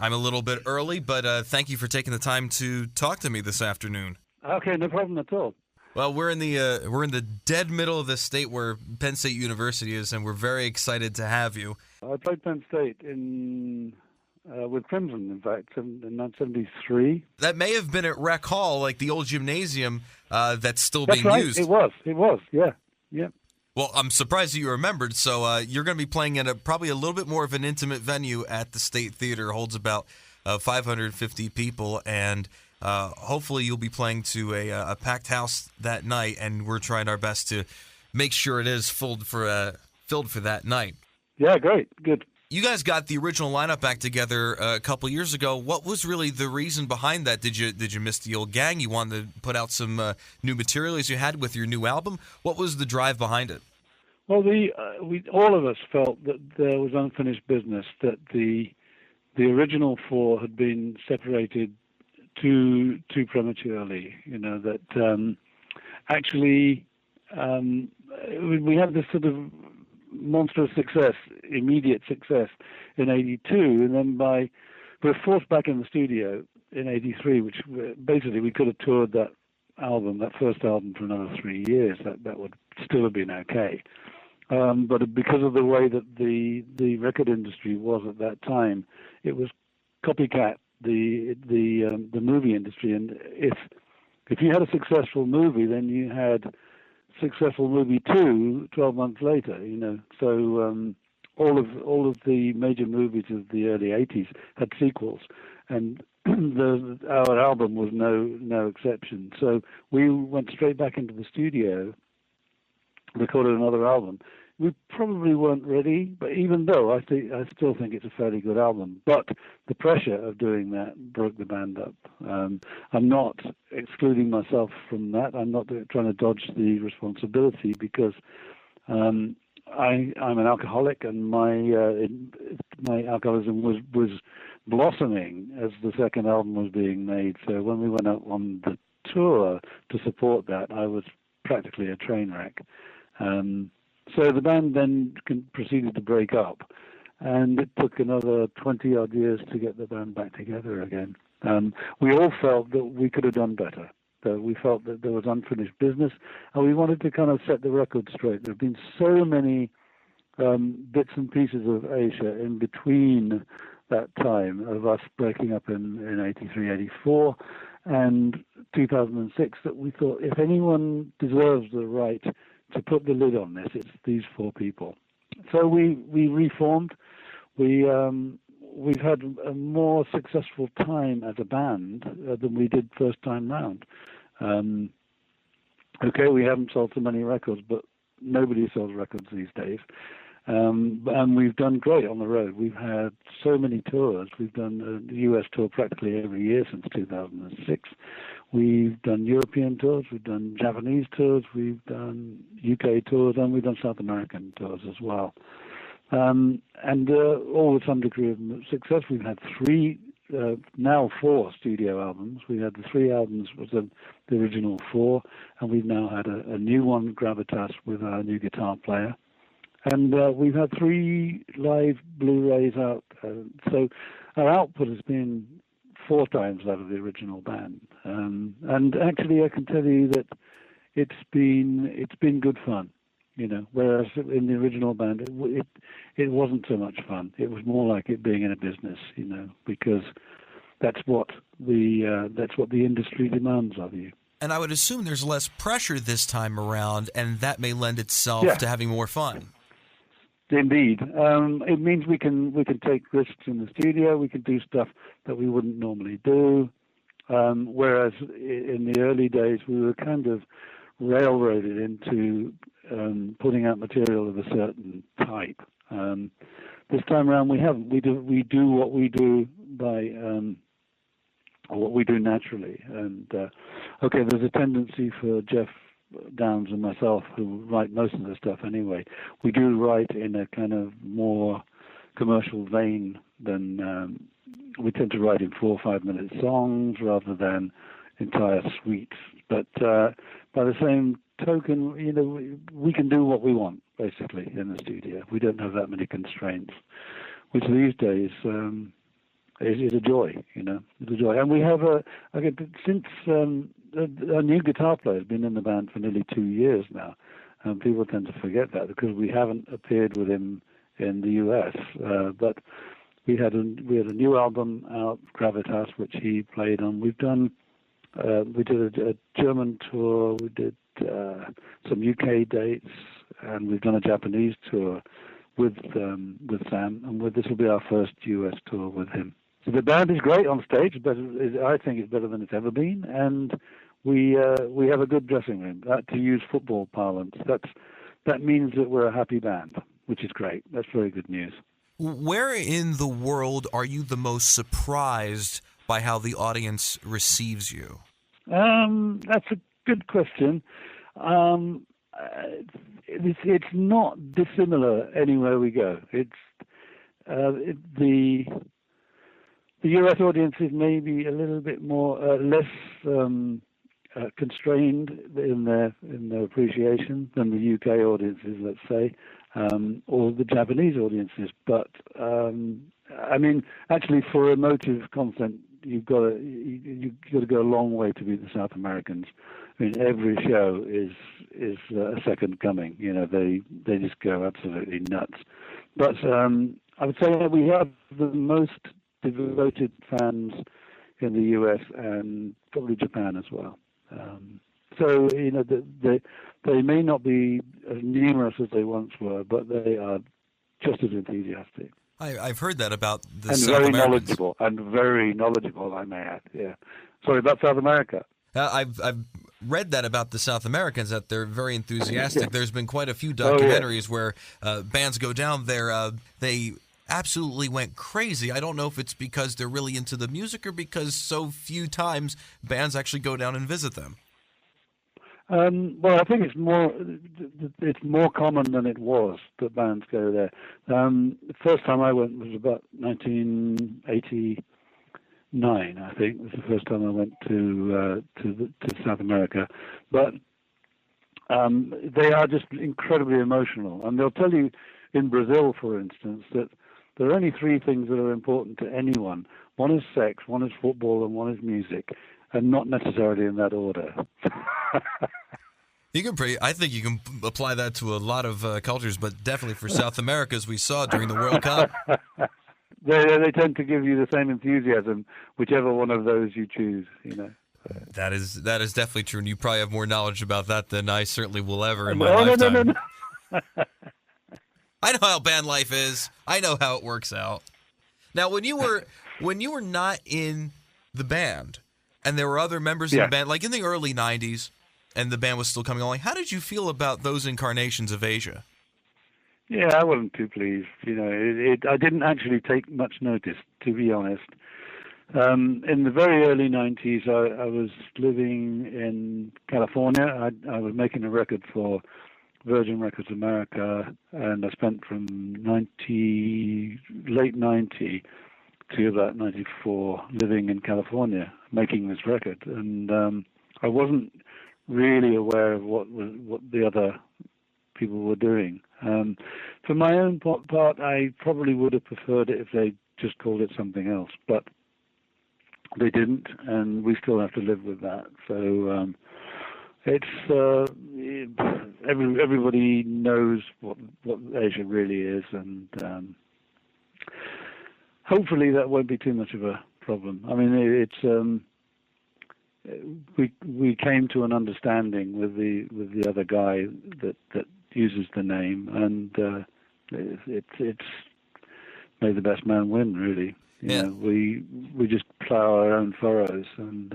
I'm a little bit early, but thank you for taking the time to talk to me this afternoon. Okay, no problem at all. Well, we're in the dead middle of the state where Penn State University is, and we're very excited to have you. I played Penn State in with Crimson, in fact, in 1973. That may have been at Rec Hall, like the old gymnasium that's still That's being right. used. It was, yeah. Well, I'm surprised that you remembered. So you're going to be playing in probably a little bit more of an intimate venue at the State Theater. It holds about 550 people, and hopefully you'll be playing to a packed house that night. And we're trying our best to make sure it is filled for that night. Yeah, great, good. You guys got the original lineup back together a couple years ago. What was really the reason behind that? Did you miss the old gang? You wanted to put out some new material as you had with your new album? What was the drive behind it? Well, all of us felt that there was unfinished business, that the original four had been separated too prematurely. That actually we had this sort of monstrous success, immediate success in '82, and then we were forced back in the studio in '83, which basically we could have toured that first album, for another 3 years. That would still have been okay. But because of the way that the record industry was at that time, it was copycat the movie industry, and if you had a successful movie, then you had successful movie 2 12 months later. So all of the major movies of the early '80s had sequels, and our album was no exception. So we went straight back into the studio, recorded another album. We probably weren't ready, but even though I still think it's a fairly good album. But the pressure of doing that broke the band up. I'm not excluding myself from that. I'm not trying to dodge the responsibility, because I'm an alcoholic, and my alcoholism was blossoming as the second album was being made. So when we went out on the tour to support that, I was practically a train wreck. So the band then proceeded to break up, and it took another 20-odd years to get the band back together again. We all felt that we could have done better, that we felt that there was unfinished business, and we wanted to kind of set the record straight. There have been so many bits and pieces of Asia in between that time of us breaking up in 83, 84, and 2006, that we thought if anyone deserves the right to put the lid on this, it's these four people. So we reformed. We've had a more successful time as a band than we did first time round. Okay, we haven't sold so many records, but nobody sells records these days. And we've done great on the road. We've had so many tours. We've done a US tour practically every year since 2006. We've done European tours, we've done Japanese tours, we've done UK tours, and we've done South American tours as well. And all with some degree of success. We've had now four studio albums. We had the 3 albums was the original 4, and we've now had a new one, Gravitas, with our new guitar player. And we've had 3 live Blu-rays out. So our output has been 4 times that of the original band. And actually, I can tell you that it's been good fun, Whereas in the original band, it wasn't so much fun. It was more like it being in a business, because that's what the industry demands of you. And I would assume there's less pressure this time around, and that may lend itself to having more fun. Indeed. It means we can take risks in the studio. We can do stuff that we wouldn't normally do. Whereas in the early days, we were kind of railroaded into putting out material of a certain type. This time around, we haven't. We do what we do by what we do naturally. And okay, there's a tendency for Jeff Downs and myself, who write most of the stuff anyway. We do write in a kind of more commercial vein than we tend to write in 4 or 5 minute songs rather than entire suites. But by the same token, we can do what we want basically in the studio. We don't have that many constraints, which these days is a joy. It's a joy. And we have since our new guitar player has been in the band for nearly 2 years now, and people tend to forget that because we haven't appeared with him in the U.S. But we had a new album out, Gravitas, which he played on. We did a German tour. We did some UK dates, and we've done a Japanese tour with Sam, and this will be our first US tour with him. So the band is great on stage, but I think it's better than it's ever been, and we have a good dressing room. To use football parlance, that means that we're a happy band, which is great. That's very good news. Where in the world are you the most surprised by how the audience receives you? That's a good question. It's not dissimilar anywhere we go. The US audience is maybe a little bit more less constrained in their appreciation than the UK audiences, let's say, or the Japanese audiences. But actually, for emotive content, you've got to go a long way to beat the South Americans. I mean, every show is a second coming. They just go absolutely nuts. But I would say that we have the most devoted fans in the US and probably Japan as well. So they may not be as numerous as they once were, but they are just as enthusiastic. I've heard that about the and South Americans. Very knowledgeable, I may add. Yeah. Sorry, about South America. I've read that about the South Americans, that they're very enthusiastic. Yeah. There's been quite a few documentaries where bands go down there. They absolutely went crazy. I don't know if it's because they're really into the music or because so few times bands actually go down and visit them. Well, I think it's more common than it was that bands go there. The first time I went was about 1989. I think was the first time I went to South America. But they are just incredibly emotional, and they'll tell you in Brazil, for instance, that there are only three things that are important to anyone. One is sex, one is football, and one is music, and not necessarily in that order. I think you can apply that to a lot of cultures, but definitely for South America, as we saw during the World Cup. They tend to give you the same enthusiasm, whichever one of those you choose. That is definitely true, and you probably have more knowledge about that than I certainly will ever in my lifetime. No. I know how band life is. I know how it works out. Now, when you were not in the band, and there were other members in the band, like in the early '90s, and the band was still coming along, how did you feel about those incarnations of Asia? Yeah, I wasn't too pleased. I didn't actually take much notice, to be honest. In the very early '90s, I was living in California. I was making a record for Virgin Records America, and I spent from late '90 to about '94 living in California making this record, and I wasn't really aware of what the other people were doing. For my own part, I probably would have preferred it if they just called it something else, but they didn't, and we still have to live with that. So it's everybody knows what Asia really is, and hopefully that won't be too much of a problem. I mean, it's we came to an understanding with the other guy that uses the name, and it's made the best man win, really. You know, we just plow our own furrows, and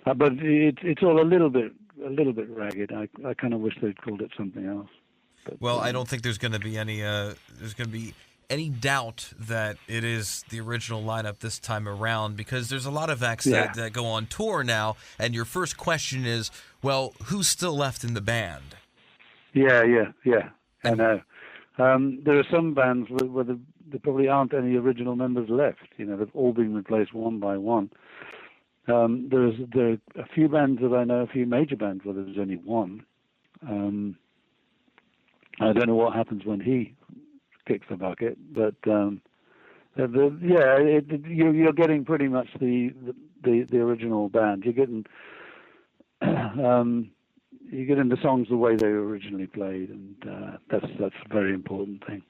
but it's all a little bit ragged. I kind of wish they'd called it something else. But, well, I don't think there's going to be any doubt that it is the original lineup this time around, because there's a lot of acts that go on tour now, and your first question is, well, who's still left in the band? Yeah. I know. There are some bands where there probably aren't any original members left. They've all been replaced one by one. There are a few bands that I know, a few major bands where there's only one. I don't know what happens when he kicks the bucket, but You're getting pretty much the original band. You're getting the songs the way they were originally played, and that's a very important thing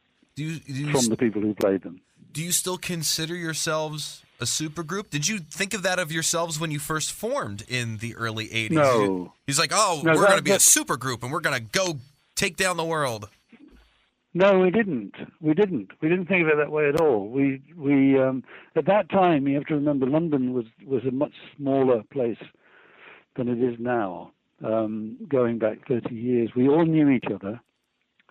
from the people who played them. Do you still consider yourselves a supergroup? Did you think of that of yourselves when you first formed in the early 80s? No. He's like, we're going to be a supergroup and we're going to go take down the world. No, we didn't. We didn't think of it that way at all. We at that time, you have to remember, London was a much smaller place than it is now. Going back 30 years, we all knew each other.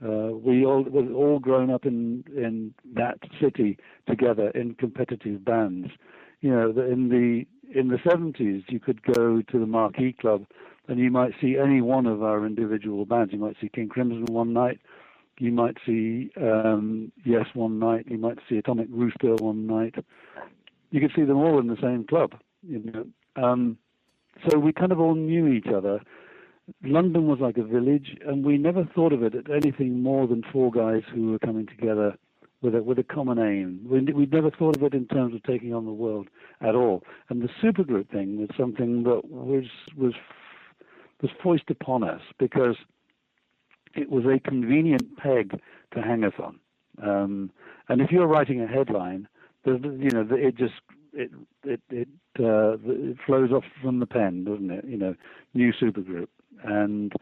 We were all grown up in that city together in competitive bands. You know, in the 70s, you could go to the Marquee Club and you might see any one of our individual bands. You might see King Crimson one night. You might see Yes one night. You might see Atomic Rooster one night. You could see them all in the same club. You know, so we kind of all knew each other. London was like a village, and we never thought of it as anything more than four guys who were coming together with a common aim. We never thought of it in terms of taking on the world at all. And the supergroup thing was something that was foisted upon us because it was a convenient peg to hang us on. And if you're writing a headline, it flows off from the pen, doesn't it? You know, new supergroup. And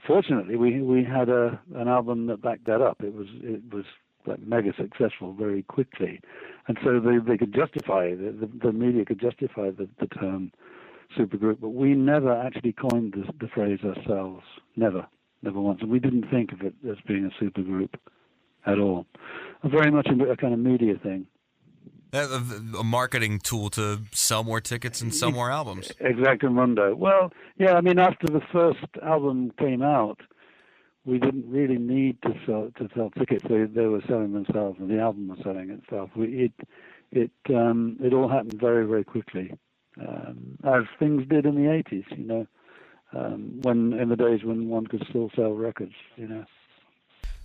fortunately, we had an album that backed that up. It was like mega successful very quickly, and so they could justify the media could justify the term supergroup. But we never actually coined the phrase ourselves. Never once. And we didn't think of it as being a supergroup at all. Very much a kind of media thing. A marketing tool to sell more tickets and sell more albums. Exactamundo. Well, yeah, I mean, after the first album came out, we didn't really need to sell tickets. They were selling themselves, and the album was selling itself. It all happened very, very quickly, as things did in the 80s, you know, when in the days when one could still sell records, you know.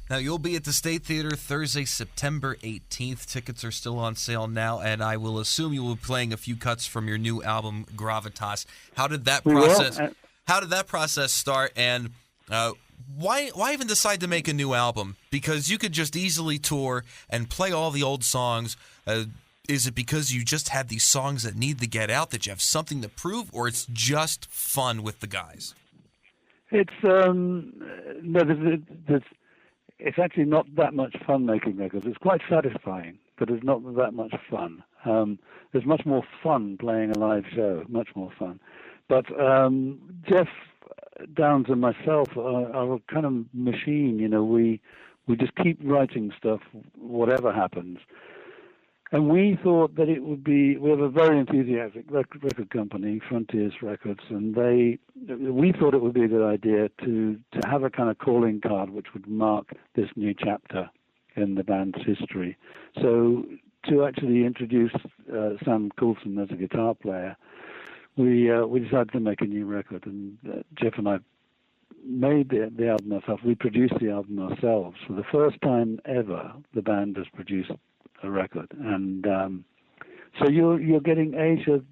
Now, you'll be at the State Theater Thursday, September 18th. Tickets are still on sale now, and I will assume you will be playing a few cuts from your new album, Gravitas. How did that process start, and why even decide to make a new album? Because you could just easily tour and play all the old songs. Is it because you just had these songs that need to get out, that you have something to prove, or it's just fun with the guys? It's It's actually not that much fun making records. It's quite satisfying, but it's not that much fun. There's much more fun playing a live show, much more fun. But Jeff Downes and myself are a kind of machine. You know, we just keep writing stuff, whatever happens. And we thought that it would be, we have a very enthusiastic record company, Frontiers Records, and we thought it would be a good idea to have a kind of calling card which would mark this new chapter in the band's history. So to actually introduce Sam Coulson as a guitar player, we decided to make a new record, and Jeff and I made the album ourselves. We produced the album ourselves. For the first time ever, the band has produced a record, and so you're getting Asia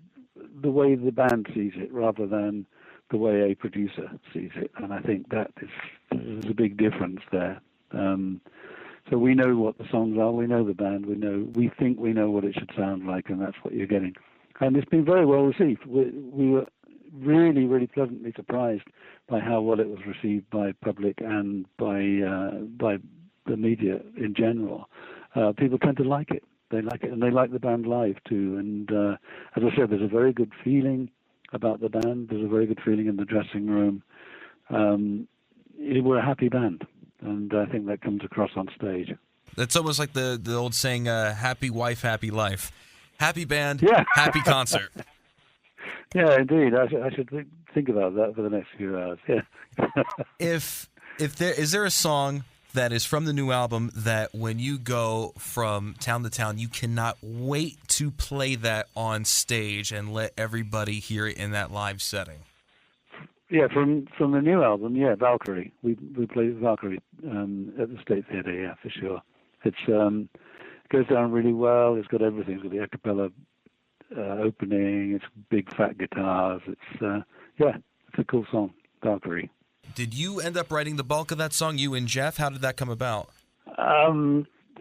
the way the band sees it rather than the way a producer sees it, and I think that is a big difference there. So we know what the songs are, we know the band, we think we know what it should sound like, and that's what you're getting. And it's been very well received. We were really, really pleasantly surprised by how well it was received by public and by the media in general. People tend to like it. They like it, and they like the band live too. And as I said, there's a very good feeling about the band. There's a very good feeling in the dressing room. We're a happy band, and I think that comes across on stage. That's almost like the old saying, happy wife, happy life. Happy band, yeah. Happy concert. Yeah, indeed. I should think about that for the next few hours. Yeah. Is there a song that is from the new album that when you go from town to town, you cannot wait to play that on stage and let everybody hear it in that live setting? Yeah, from the new album, yeah, Valkyrie. We played Valkyrie at the State Theatre, yeah, for sure. goes down really well. It's got everything. It's got the a cappella opening. It's big fat guitars. It's it's a cool song, Valkyrie. Did you end up writing the bulk of that song, you and Jeff? How did that come about?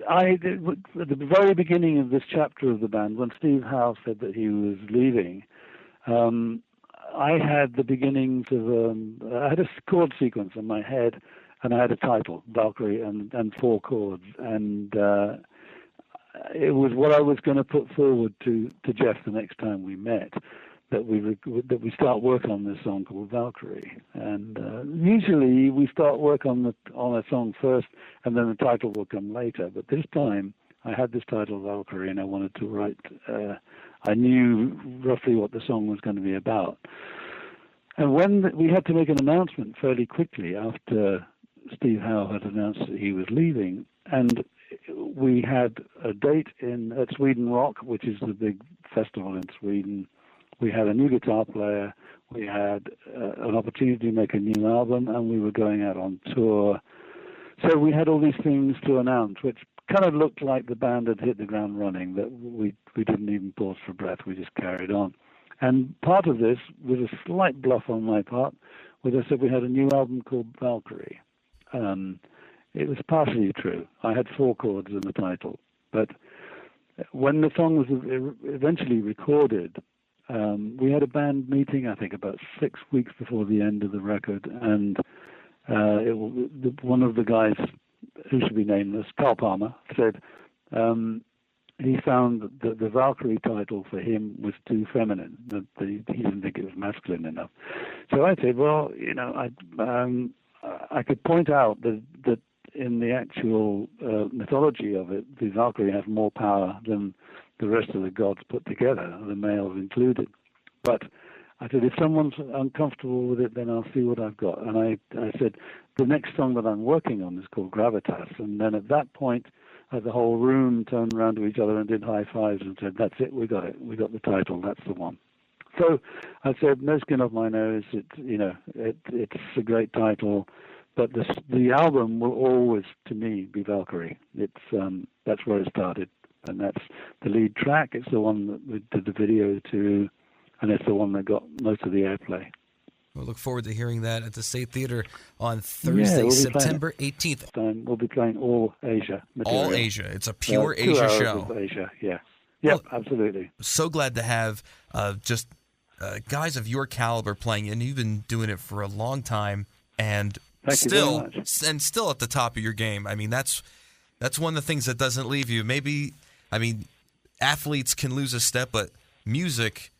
I did, at the very beginning of this chapter of the band, when Steve Howe said that he was leaving, I had the beginnings of I had a chord sequence in my head, and I had a title, Valkyrie, and 4 chords, and it was what I was going to put forward to Jeff the next time we met, that we start work on this song called Valkyrie. And usually we start work on a song first, and then the title will come later. But this time I had this title Valkyrie, and I wanted to write. I knew roughly what the song was going to be about. And when we had to make an announcement fairly quickly after Steve Howe had announced that he was leaving, and we had a date at Sweden Rock, which is the big festival in Sweden. We had a new guitar player. We had an opportunity to make a new album, and we were going out on tour. So we had all these things to announce, which kind of looked like the band had hit the ground running, that we didn't even pause for breath. We just carried on. And part of this was a slight bluff on my part, where I said we had a new album called Valkyrie. It was partially true. I had 4 chords in the title. But when the song was eventually recorded, we had a band meeting, I think, about 6 weeks before the end of the record, and one of the guys, who should be nameless, Carl Palmer, said he found that the Valkyrie title for him was too feminine, that he didn't think it was masculine enough. So I said, well, I could point out that in the actual mythology of it, the Valkyrie has more power than the rest of the gods put together, the males included. But I said, if someone's uncomfortable with it, then I'll see what I've got. And I said, the next song that I'm working on is called Gravitas. And then at that point, the whole room turned around to each other and did high fives and said, that's it, we got it. We got the title, that's the one. So I said, no skin off my nose. It's a great title. But the album will always, to me, be Valkyrie. That's where it started. And that's the lead track. It's the one that we did the video to, and it's the one that got most of the airplay. We'll look forward to hearing that at the State Theater on Thursday, September 18th. We'll be playing all Asia material. All Asia. It's a pure 2 Asia hours show. Of Asia, yeah. Yep, absolutely. So glad to have just guys of your caliber playing, and you've been doing it for a long time, and still at the top of your game. I mean, that's one of the things that doesn't leave you. Athletes can lose a step, but music,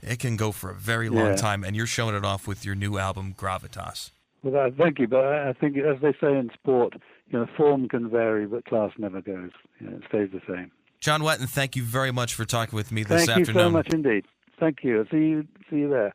it can go for a very long time, and you're showing it off with your new album, Gravitas. Well, thank you, but I think, as they say in sport, form can vary, but class never goes. It stays the same. John Wetton, thank you very much for talking with me this afternoon. Thank you so much indeed. Thank you. See you there.